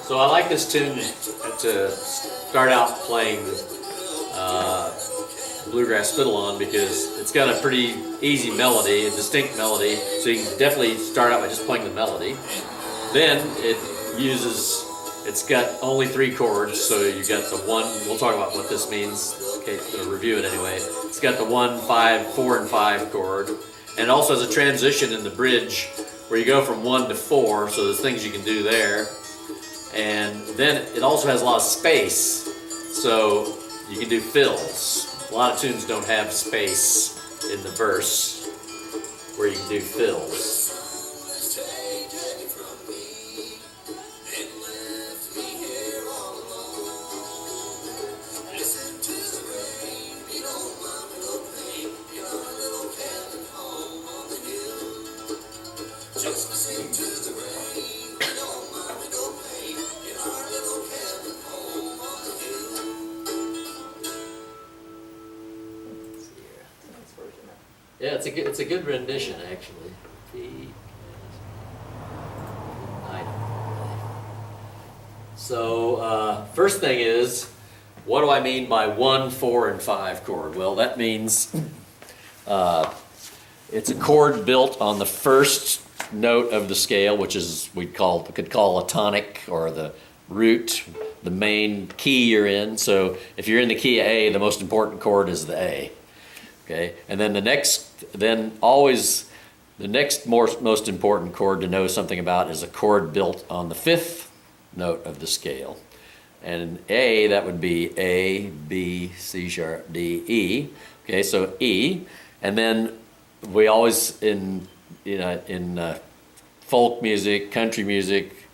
So I like this tune to start out playing Bluegrass Fiddle on because it's got a pretty easy melody, a distinct melody, so you can definitely start out by just playing the melody. Then it's got only 3 chords, so you got the 1, we'll talk about what this means, okay, to review it anyway. It's got the 1, 5, 4, and 5 chord, and it also has a transition in the bridge where you go from 1 to 4, so there's things you can do there. And then it also has a lot of space, so you can do fills. A lot of tunes don't have space in the verse where you can do fills. Yeah, it's a good rendition actually. So first thing is, what do I mean by 1, 4, and 5 chord? Well, that means it's a chord built on the first note of the scale, which is we could call a tonic or the root, the main key you're in. So if you're in the key of A, the most important chord is the A. Okay, and then the next most important chord to know something about is a chord built on the 5th note of the scale. And in A, that would be A, B, C sharp, D, E. Okay, so E, and then we always in folk music, country music,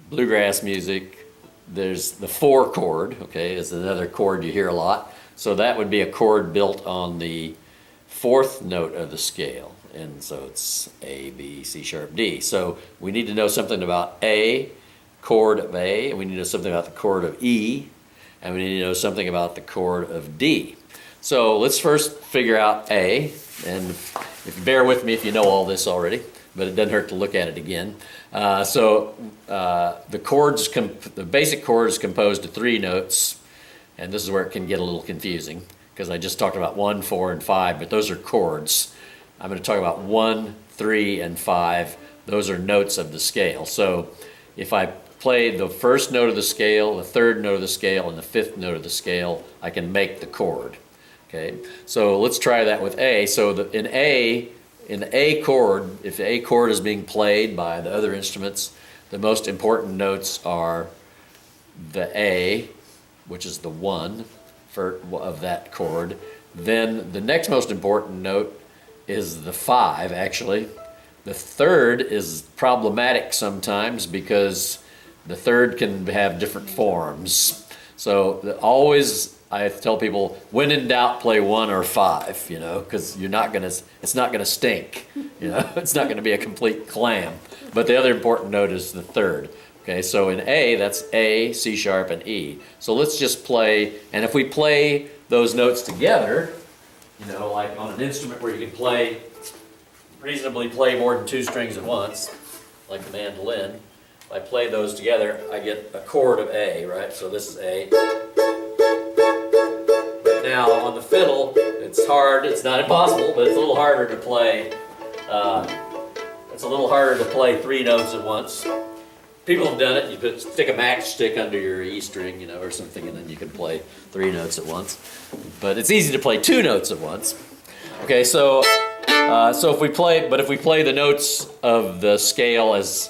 bluegrass music, there's the 4 chord. Okay, is another chord you hear a lot. So that would be a chord built on the 4th note of the scale. And so it's A, B, C sharp, D. So we need to know something about A, chord of A, and we need to know something about the chord of E, and we need to know something about the chord of D. So let's first figure out A, and if you bear with me if you know all this already, but it doesn't hurt to look at it again. The basic chord is composed of 3 notes. And this is where it can get a little confusing because I just talked about 1, 4, and 5, but those are chords. I'm going to talk about 1, 3, and 5. Those are notes of the scale. So if I play the first note of the scale, the 3rd note of the scale, and the 5th note of the scale, I can make the chord. Okay, so let's try that with A. So in the A chord, if the A chord is being played by the other instruments, the most important notes are the A, which is the 1 of that chord. Then the next most important note is the 5, actually. The 3rd is problematic sometimes because the 3rd can have different forms. So always I tell people, when in doubt, play 1 or 5, because it's not gonna stink, it's not gonna be a complete clam. But the other important note is the 3rd. Okay, so in A, that's A, C sharp, and E. So let's just play, and if we play those notes together, like on an instrument where you can reasonably play more than 2 strings at once, like the mandolin, if I play those together, I get a chord of A, right? So this is A. But now on the fiddle, it's hard, it's not impossible, but it's a little harder to play. It's a little harder to play 3 notes at once. People have done it. You stick a matchstick under your E string, or something, and then you can play 3 notes at once. But it's easy to play 2 notes at once. Okay, so if we play the notes of the scale as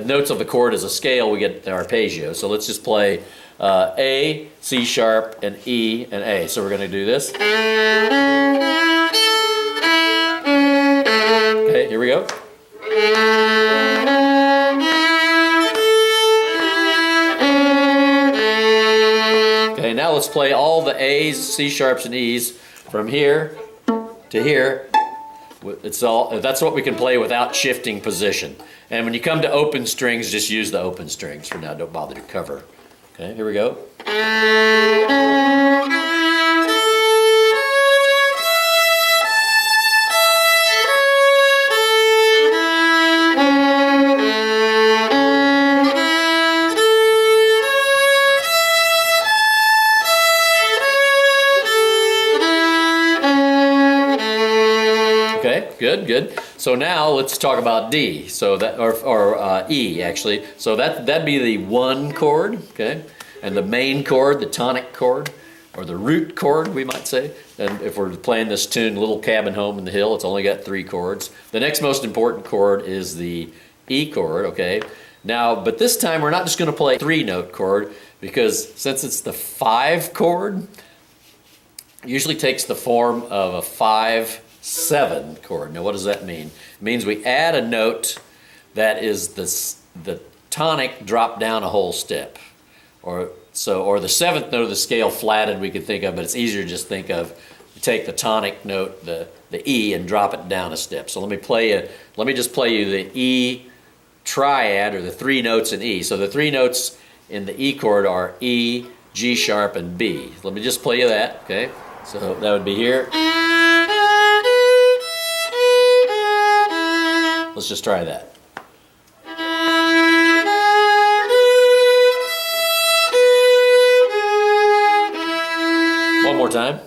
notes of the chord as a scale, we get the arpeggio. So let's just play A, C sharp, and E, and A. So we're going to do this. Okay, here we go. Okay, now let's play all the A's, C sharps, and E's from here to here. That's what we can play without shifting position. And when you come to open strings, just use the open strings for now. Don't bother to cover. Okay, here we go. Good, good. So now let's talk about D. So that, or E actually. So that'd be the 1 chord, okay? And the main chord, the tonic chord, or the root chord, we might say. And if we're playing this tune, Little Cabin Home in the Hill, it's only got 3 chords. The next most important chord is the E chord, okay? Now, but this time we're not just going to play a 3-note chord, because since it's the 5 chord, it usually takes the form of a 5-7 chord. Now, what does that mean? It means we add a note that is the tonic dropped down a whole step. Or the 7th note of the scale flatted we could think of, but it's easier to just think of, you take the tonic note, the E, and drop it down a step. So let me just play you the E triad, or the 3 notes in E. So the 3 notes in the E chord are E, G sharp, and B. Let me just play you that, okay? So that would be here. Let's just try that. One more time.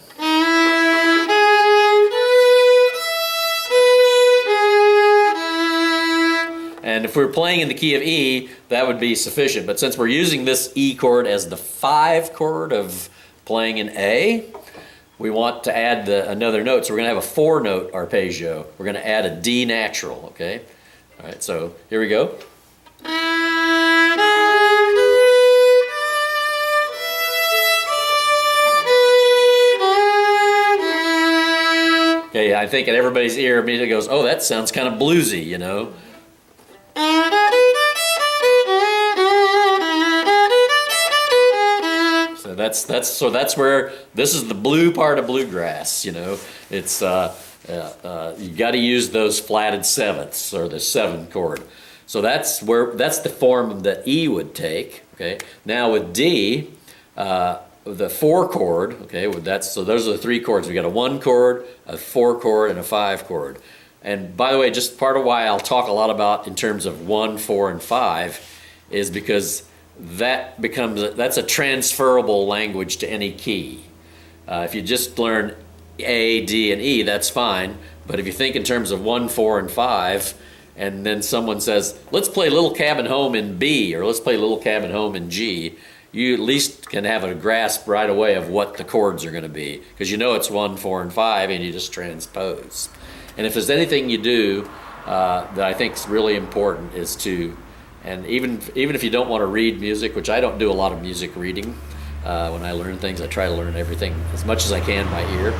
And if we're playing in the key of E, that would be sufficient. But since we're using this E chord as the 5 chord of playing in A, we want to add another note. So we're going to have a 4-note arpeggio. We're going to add a D natural, okay? All right, so here we go. Okay, I think at everybody's ear immediately goes, oh, that sounds kind of bluesy, you know? So that's where this is the blue part of bluegrass. You know, it's you got to use those flatted 7ths, or the 7 chord. So that's the form that E would take. Okay. Now with D, the 4 chord. Okay. So those are the 3 chords. We got a 1 chord, a 4 chord, and a 5 chord. And by the way, just part of why I'll talk a lot about in terms of 1, 4, and 5 is because that's a transferable language to any key. If you just learn A, D, and E, that's fine. But if you think in terms of 1, 4, and 5, and then someone says, let's play Little Cabin Home in B, or let's play Little Cabin Home in G, you at least can have a grasp right away of what the chords are going to be, because you know it's 1, 4, and 5, and you just transpose. And if there's anything you do that I think is really important is to, and even if you don't want to read music, which I don't do a lot of music reading, when I learn things, I try to learn everything as much as I can by ear.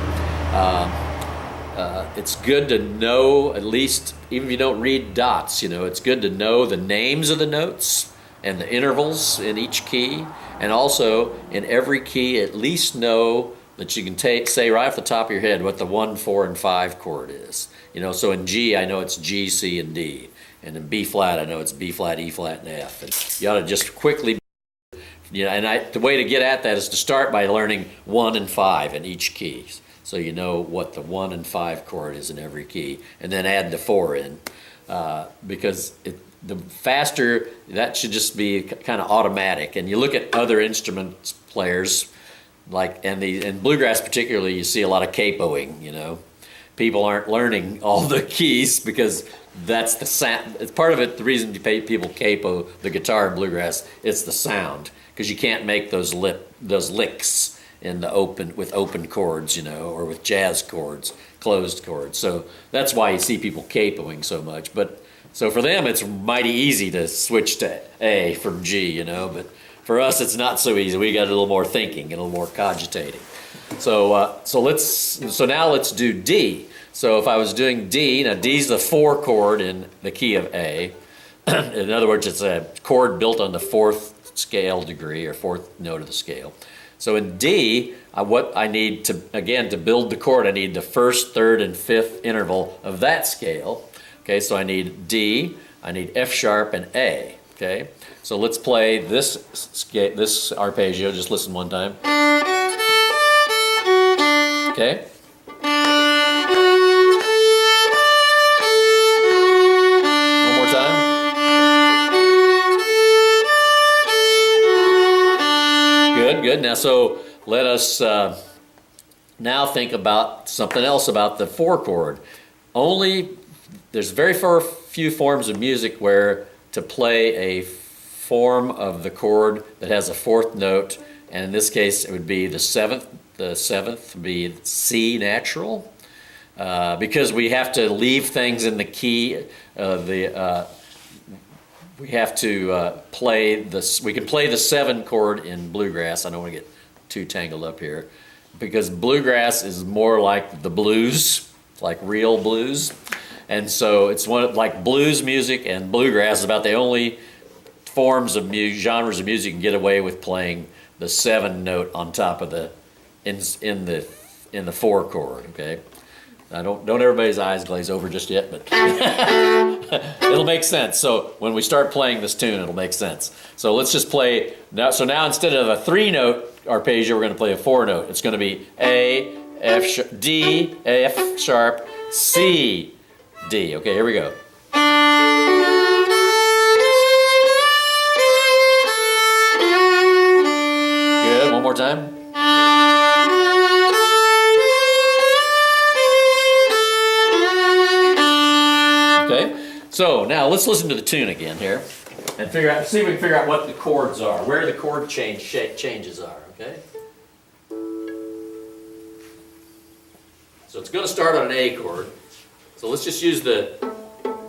It's good to know, at least, even if you don't read dots, you know, it's good to know the names of the notes and the intervals in each key, and also in every key at least know that you can say right off the top of your head what the 1, 4, and 5 chord is. You know, so in G, I know it's G, C, and D. And in B flat, I know it's B flat, E flat, and F. And you ought to just quickly, you know, and the way to get at that is to start by learning 1 and 5 in each key. So you know what the 1 and 5 chord is in every key. And then add the 4 in. Because the faster, that should just be kind of automatic. And you look at other instrument players, like, and in bluegrass particularly, you see a lot of capoing, you know. People aren't learning all the keys because that's the sound. It's part of it, the reason you pay people capo the guitar in bluegrass, it's the sound. Because you can't make those licks in the with open chords, you know, or with jazz chords, closed chords. So that's why you see people capoing so much. But so for them, it's mighty easy to switch to A from G, you know. But for us, it's not so easy. We got a little more thinking and a little more cogitating. So now let's do D. So if I was doing D, now D's the 4 chord in the key of A. In other words, it's a chord built on the 4th scale degree, or 4th note of the scale. So in D, what I need to build the chord, I need the 1st, 3rd, and 5th interval of that scale. Okay, so I need D, I need F sharp, and A. Okay, so let's play this arpeggio. Just listen one time. Okay. One more time. Good, good. Now, so let us now think about something else about the 4 chord. Only there's very few forms of music where to play a form of the chord that has a fourth note, and in this case it would be the seventh. The seventh would be C natural, because we have to leave things in the key. We have to play this. We can play the 7 chord in bluegrass. I don't want to get too tangled up here, because bluegrass is more like the blues, like real blues, and so it's like blues music and bluegrass is about the only forms of genres of music you can get away with playing the 7 note on top of the in the 4 chord. Okay. Now don't everybody's eyes glaze over just yet, but it'll make sense. So when we start playing this tune, it'll make sense. So let's just play now. So now instead of a 3-note arpeggio, we're going to play a 4-note. It's going to be A, F sharp, D, F sharp, C, D. Okay, here we go. Good. One more time. Okay, so now let's listen to the tune again here and see if we can figure out what the chords are, where the chord changes are, okay? So it's going to start on an A chord. So let's just use the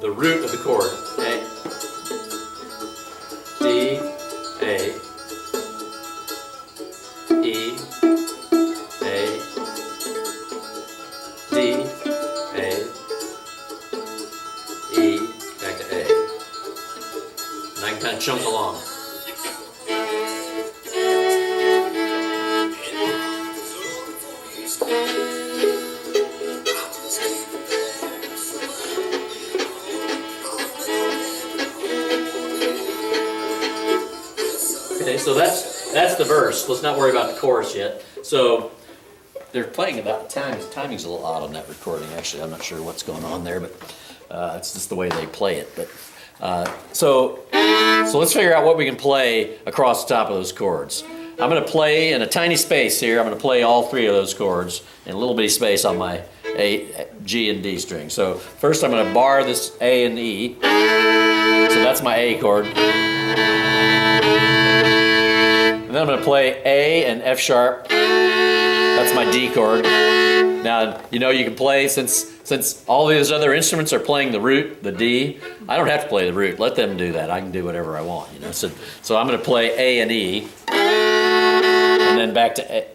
root of the chord. A, D, A, E, A, D, A, E, back to A. And I can kind of chunk along. Okay, so that's the verse. Let's not worry about the chorus yet. So they're playing about timing's a little odd on that recording. Actually, I'm not sure what's going on there, but it's just the way they play it. But so let's figure out what we can play across the top of those chords. I'm going to play in a tiny space here. I'm going to play all 3 of those chords in a little bitty space on my A, G, and D string. So first I'm going to bar this A and E. So that's my A chord. And then I'm going to play A and F sharp. That's my D chord. Now, you know, you can play, since all these other instruments are playing the root, the D, I don't have to play the root. Let them do that. I can do whatever I want, you know. So I'm going to play A and E, and then back to A,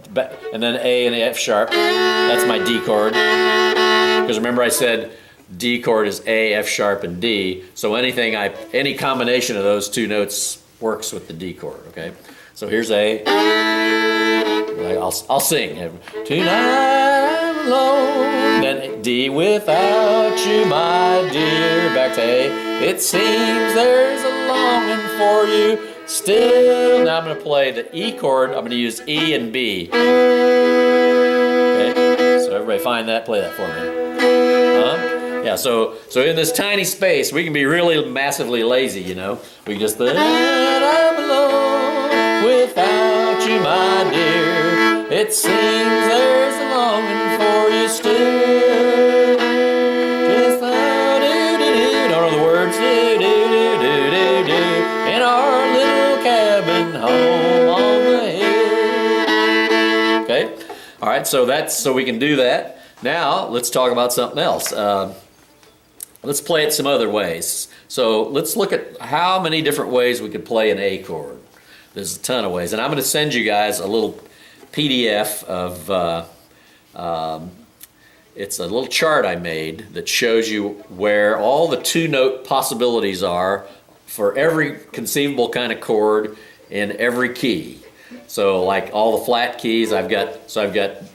and then A and F sharp. That's my D chord. Because remember I said D chord is A, F sharp, and D. So any combination of those 2 notes works with the D chord, okay? So here's A. I'll sing. Tonight I'm alone. Then D, without you, my dear. Back to A. It seems there's a longing for you still. Now I'm going to play the E chord. I'm going to use E and B. Okay. So everybody find that. Play that for me. Yeah. So in this tiny space, we can be really massively lazy. You know, we can just. I'm alone without you, my dear. It seems there's a longing for you still. Just do-do-do-do. Don't know the words. Do-do-do-do-do-do. In our little cabin home on the hill. Okay. All right. So we can do that. Now let's talk about something else. Let's play it some other ways. So let's look at how many different ways we could play an A chord. There's a ton of ways, and I'm going to send you guys a little PDF of, it's a little chart I made that shows you where all the 2-note possibilities are for every conceivable kind of chord in every key. So like all the flat keys, I've got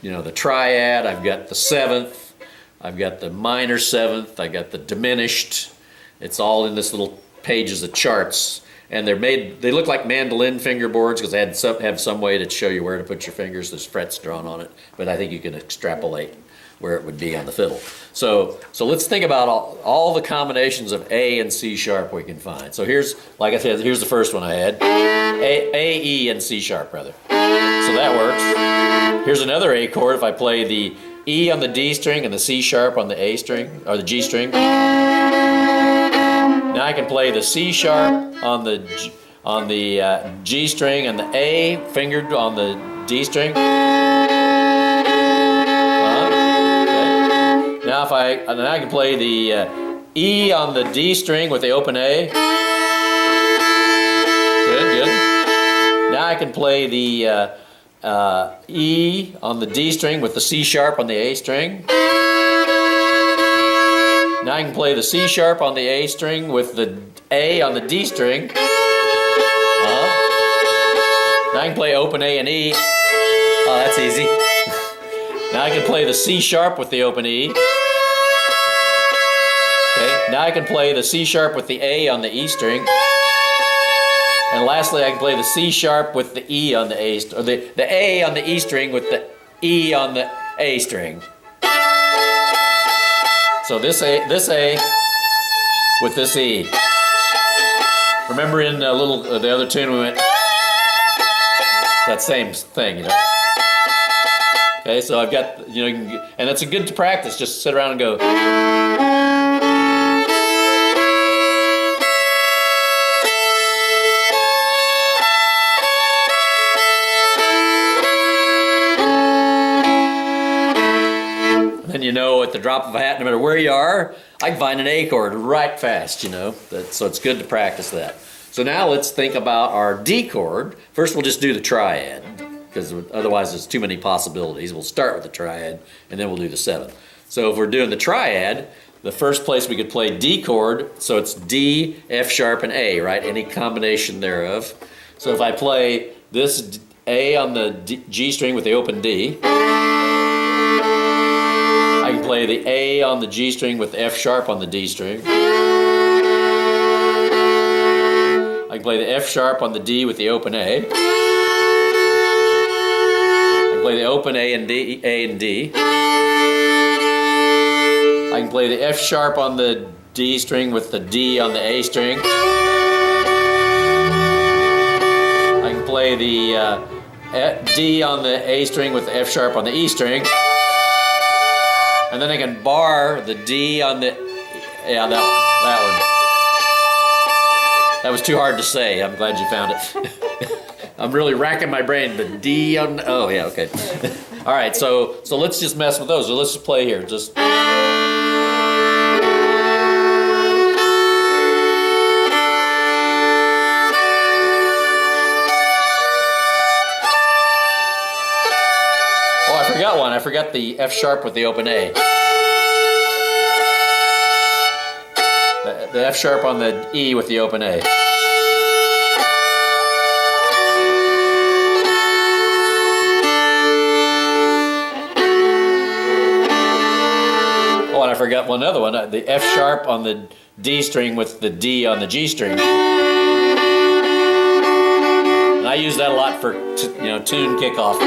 you know, the triad, I've got the 7th, I've got the minor 7th, I got the diminished. It's all in this little pages of charts. And they look like mandolin fingerboards because they have some way to show you where to put your fingers. There's frets drawn on it, but I think you can extrapolate where it would be on the fiddle. So let's think about all the combinations of A and C sharp we can find. So here's, like I said, here's the first one I had. A, E, and C sharp, rather. So that works. Here's another A chord if I play the E on the D string and the C sharp on the A string, or the G string. Now I can play the C sharp on the G string and the A fingered on the D string. Okay. Now now I can play the E on the D string with the open A. Good. Now I can play the E on the D string with the C sharp on the A string. Now I can play the C sharp on the A string with the A on the D string. Now I can play open A and E. Oh, that's easy. Now I can play the C sharp with the open E. Okay. Now I can play the C sharp with the A on the E string. And lastly, I can play the C sharp with the E on the A, or the A on the E string with the E on the A string. So this A with this E. Remember in the other tune we went that same thing, you know. Okay, so I've got, you know, and it's a good to practice. Just sit around and go. And you know, at the drop of a hat, no matter where you are, I can find an A chord right fast, you know. So it's good to practice that. So now let's think about our D chord. First we'll just do the triad, because otherwise there's too many possibilities. We'll start with the triad, and then we'll do the seventh. So if we're doing the triad, the first place we could play D chord, so it's D, F sharp, and A, right? Any combination thereof. So if I play this A on the G string with the open D, I can play the A on the G string with the F sharp on the D string. I can play the F sharp on the D with the open A. I can play the open A and D. I can play the F sharp on the D string with the D on the A string. I can play the D on the A string with the F sharp on the E string. And then I can bar the D on the, yeah, that one. That was too hard to say. I'm glad you found it. I'm really racking my brain. The D on, oh yeah, okay. All right, so let's just mess with those. So let's just play here. Just. Oh, I forgot one. I forgot the F sharp with the open A. The F sharp on the E with the open A. Oh, and I forgot one other one. The F sharp on the D string with the D on the G string. And I use that a lot for tune kickoff.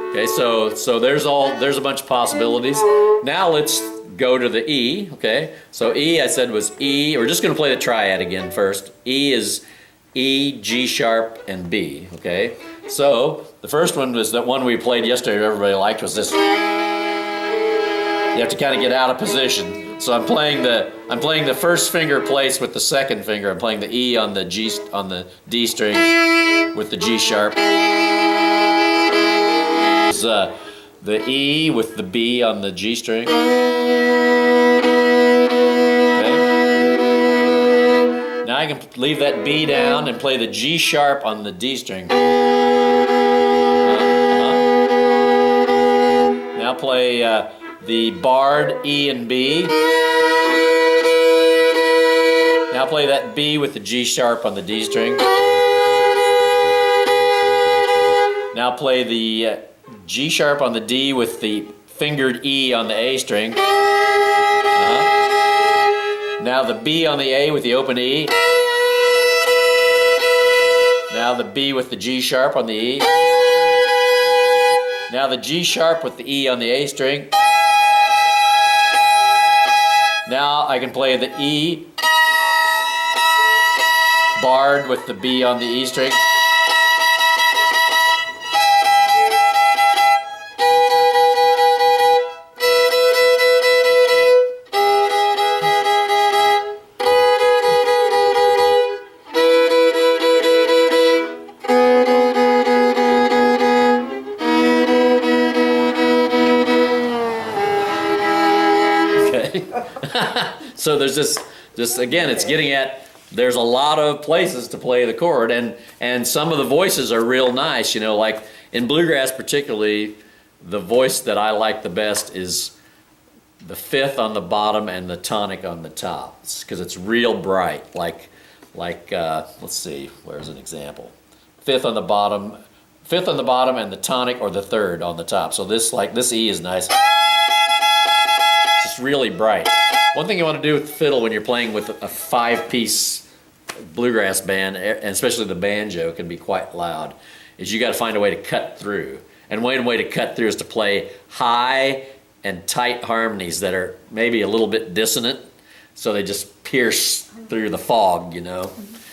Okay, so there's a bunch of possibilities. Now let's go to the E, okay? So E, I said, was E. We're just going to play the triad again first. E is E, G sharp, and B, okay? So the first one was that one we played yesterday everybody liked, was this. You have to kind of get out of position. So I'm playing the first finger place with the second finger. I'm playing the E on the D string with the G sharp. The E with the B on the G string. Okay. Now I can leave that B down and play the G sharp on the D string. Now play the barred E and B. Now play that B with the G sharp on the D string. Now play the G sharp on the D with the fingered E on the A string. Now the B on the A with the open E. Now the B with the G sharp on the E. Now the G sharp with the E on the A string. Now I can play the E barred with the B on the E string. So there's this again, it's getting at, there's a lot of places to play the chord, and some of the voices are real nice, you know, like in bluegrass particularly, the voice that I like the best is the fifth on the bottom and the tonic on the top, because it's real bright, like let's see, where's an example? Fifth on the bottom and the tonic, or the third on the top. So this E is nice. It's just really bright. One thing you want to do with the fiddle when you're playing with a 5-piece bluegrass band, and especially the banjo can be quite loud, is you got to find a way to cut through. And one way to cut through is to play high and tight harmonies that are maybe a little bit dissonant, so they just pierce through the fog, you know.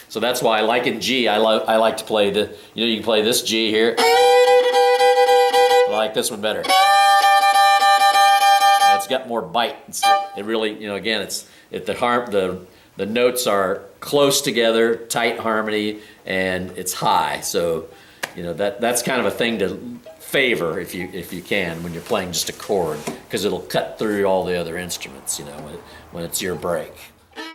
So that's why, like in G, I like to play the, you know, you can play this G here. I like this one better. It's got more bite. It really, you know, again, the notes are close together, tight harmony, and it's high. So, you know, that's kind of a thing to favor if you can when you're playing just a chord, because it'll cut through all the other instruments, you know, when it's your break.